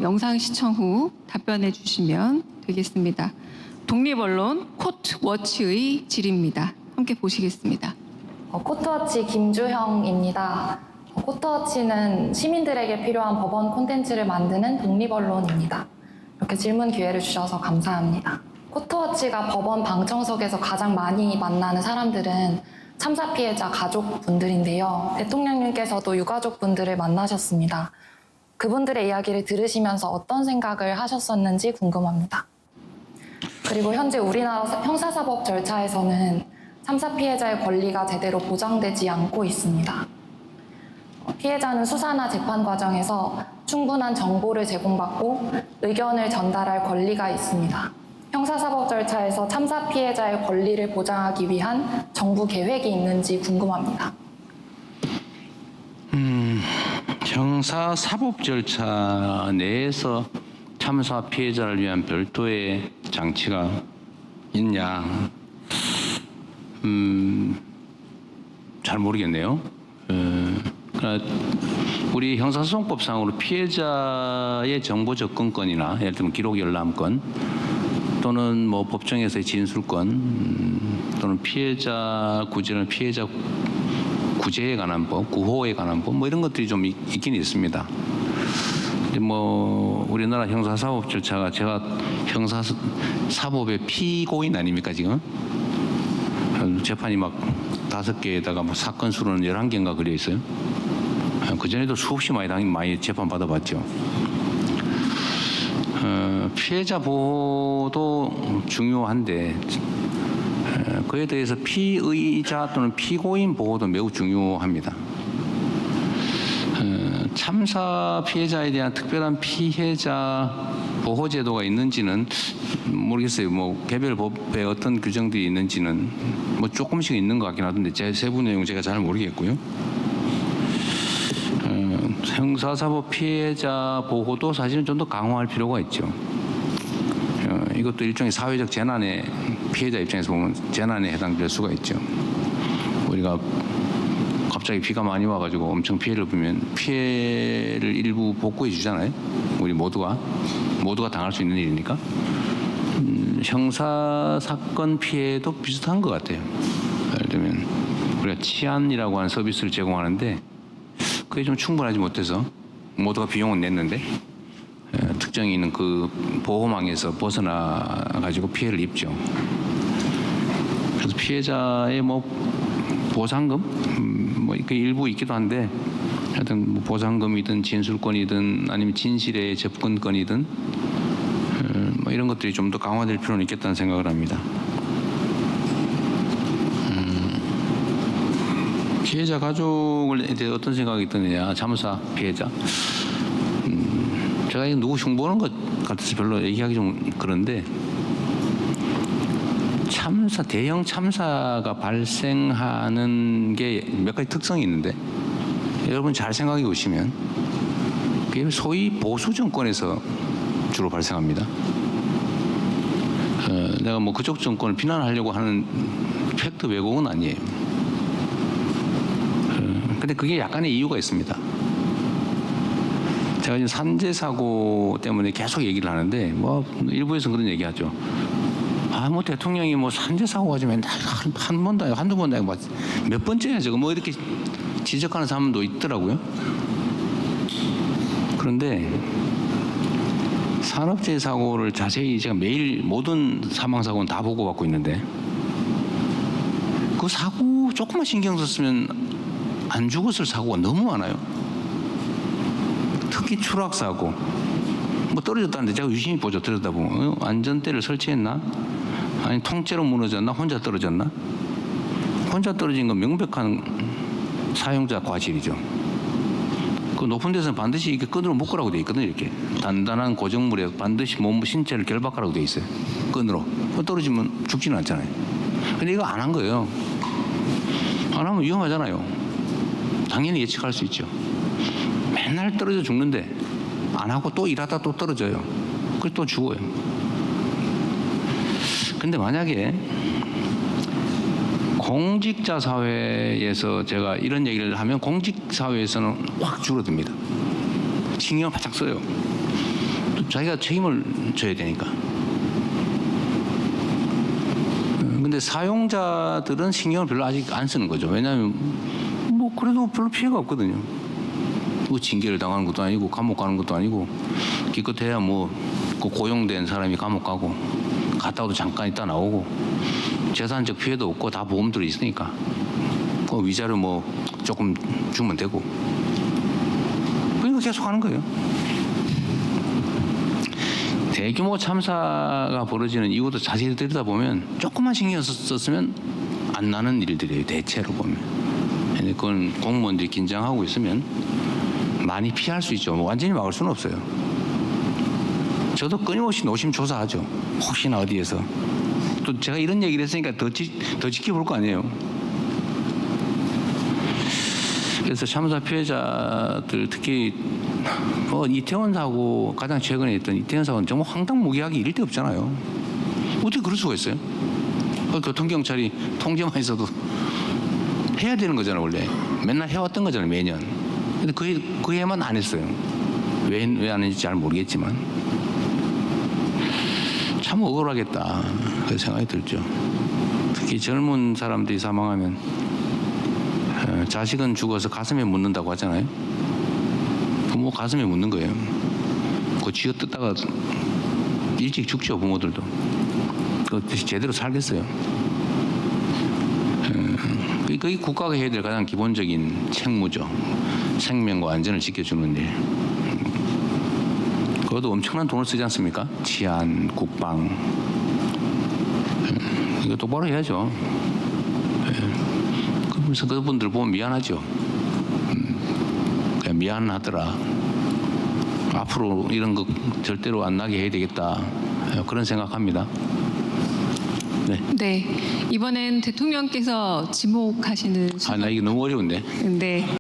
영상 시청 후 답변해 주시면 되겠습니다. 독립언론 코트워치의 질의입니다. 함께 보시겠습니다. 코트워치 김주형입니다. 코트워치는 시민들에게 필요한 법원 콘텐츠를 만드는 독립언론입니다. 이렇게 질문 기회를 주셔서 감사합니다. 코트워치가 법원 방청석에서 가장 많이 만나는 사람들은 참사 피해자 가족분들인데요. 대통령님께서도 유가족분들을 만나셨습니다. 그분들의 이야기를 들으시면서 어떤 생각을 하셨었는지 궁금합니다. 그리고 현재 우리나라 형사사법 절차에서는 참사 피해자의 권리가 제대로 보장되지 않고 있습니다. 피해자는 수사나 재판 과정에서 충분한 정보를 제공받고 의견을 전달할 권리가 있습니다. 형사사법 절차에서 참사 피해자의 권리를 보장하기 위한 정부 계획이 있는지 궁금합니다. 형사사법 절차 내에서 참사 피해자를 위한 별도의 장치가 있냐? 잘 모르겠네요. 그러니까 우리 형사소송법상으로 피해자의 정보 접근권이나 예를 들면 기록 열람권 또는 뭐 법정에서의 진술권 또는 피해자 구제는 피해자 구제에 관한 법, 구호에 관한 법 뭐 이런 것들이 좀 있긴 있습니다. 뭐 우리나라 형사사법 절차가 제가 형사사법의 피고인 아닙니까 지금? 재판이 막 5개에다가 뭐 사건 수로는 11개인가 그려 있어요. 그전에도 수없이 많이 재판 받아봤죠. 피해자 보호도 중요한데 그에 대해서 피의자 또는 피고인 보호도 매우 중요합니다. 참사 피해자에 대한 특별한 피해자 보호 제도가 있는지는 모르겠어요. 뭐 개별 법에 어떤 규정들이 있는지는 뭐 조금씩 있는 것 같긴 하던데 제 세부 내용 제가 잘 모르겠고요. 형사사법 피해자 보호도 사실은 좀 더 강화할 필요가 있죠. 이것도 일종의 사회적 재난의 피해자 입장에서 보면 재난에 해당될 수가 있죠. 우리가 갑자기 비가 많이 와가지고 엄청 피해를 보면 피해를 일부 복구해 주잖아요. 우리 모두가 당할 수 있는 일이니까. 형사 사건 피해도 비슷한 것 같아요. 예를 들면 우리가 치안이라고 하는 서비스를 제공하는데 그게 좀 충분하지 못해서 모두가 비용은 냈는데 특정이 있는 그 보호망에서 벗어나 가지고 피해를 입죠. 그래서 피해자의 뭐 보상금 뭐 이렇게 일부 있기도 한데 하여튼 뭐 보상금이든 진술권이든 아니면 진실의 접근권이든 뭐 이런 것들이 좀 더 강화될 필요는 있겠다는 생각을 합니다. 피해자 가족에 대해 어떤 생각이 드느냐, 참사 피해자. 제가 이거 누구 흉보는 것 같아서 별로 얘기하기 좀 그런데 대형 참사가 발생하는 게 몇 가지 특성이 있는데 여러분 잘 생각해 보시면 그게 소위 보수 정권에서 주로 발생합니다. 내가 뭐 그쪽 정권을 비난하려고 하는 팩트 왜곡은 아니에요. 근데 그게 약간의 이유가 있습니다. 제가 지금 산재 사고 때문에 계속 얘기를 하는데 뭐 일부에서 그런 얘기하죠. 뭐 대통령이 뭐 산재 사고가 좀 한 번도 아니고 한두 번도 아니고 몇 번째야 저거 뭐 이렇게 지적하는 사람도 있더라고요. 그런데 산업재해 사고를 자세히 제가 매일 모든 사망 사고는 다 보고받고 있는데 그 사고 조금만 신경 썼으면 안 죽었을 사고가 너무 많아요. 특히 추락 사고 뭐 떨어졌다는데 제가 유심히 보죠. 들여다보면 안전대를 설치했나? 아니 통째로 무너졌나? 혼자 떨어졌나? 혼자 떨어진 건 명백한 사용자 과실이죠. 그 높은 데서는 반드시 이렇게 끈으로 묶으라고 돼 있거든요. 이렇게 단단한 고정물에 반드시 몸 신체를 결박하라고 돼 있어요. 끈으로. 떨어지면 죽지는 않잖아요. 근데 이거 안 한 거예요. 안 하면 위험하잖아요. 당연히 예측할 수 있죠. 맨날 떨어져 죽는데 안 하고 또 일하다 또 떨어져요. 그래서 또 죽어요. 근데 만약에 공직자 사회에서 제가 이런 얘기를 하면 공직 사회에서는 확 줄어듭니다. 신경을 바짝 써요. 자기가 책임을 져야 되니까. 근데 사용자들은 신경을 별로 아직 안 쓰는 거죠. 왜냐하면 뭐 그래도 별로 피해가 없거든요. 뭐 징계를 당하는 것도 아니고 감옥 가는 것도 아니고 기껏해야 뭐 그 고용된 사람이 감옥 가고 갔다 와도 잠깐 있다 나오고 재산적 피해도 없고 다 보험들이 있으니까 그 위자료 뭐 조금 주면 되고 그러니까 계속 하는 거예요. 대규모 참사가 벌어지는 이유도 자세히 들여다보면 조금만 신경 썼으면 안 나는 일들이에요. 대체로 보면. 근데 그건 공무원들이 긴장하고 있으면 많이 피할 수 있죠. 뭐 완전히 막을 수는 없어요. 저도 끊임없이 노심초사하죠. 혹시나 어디에서. 또 제가 이런 얘기를 했으니까 더 지켜볼 거 아니에요. 그래서 참사 피해자들 특히 이태원 사고 가장 최근에 있던 이태원 사고는 정말 황당무계하기 이를 데 없잖아요. 어떻게 그럴 수가 있어요? 교통경찰이 통제만 있어도 해야 되는 거잖아요. 원래 맨날 해왔던 거잖아요. 매년. 근데 그 해만 안 했어요. 왜 안 했는지 잘 모르겠지만 참 억울하겠다 그 생각이 들죠. 특히 젊은 사람들이 사망하면 자식은 죽어서 가슴에 묻는다고 하잖아요. 부모 가슴에 묻는 거예요. 그거 쥐어 뜯다가 일찍 죽죠. 부모들도. 그거 제대로 살겠어요. 그게 국가가 해야 될 가장 기본적인 책무죠. 생명과 안전을 지켜주는 일. 그것도 엄청난 돈을 쓰지 않습니까? 치안, 국방. 이거 똑바로 해야죠. 그러면서 그분들 보면 미안하죠. 그냥 미안하더라. 앞으로 이런 거 절대로 안 나게 해야 되겠다. 그런 생각합니다. 네. 네, 이번엔 대통령께서 지목하시는 나 이게 너무 어려운데. 네.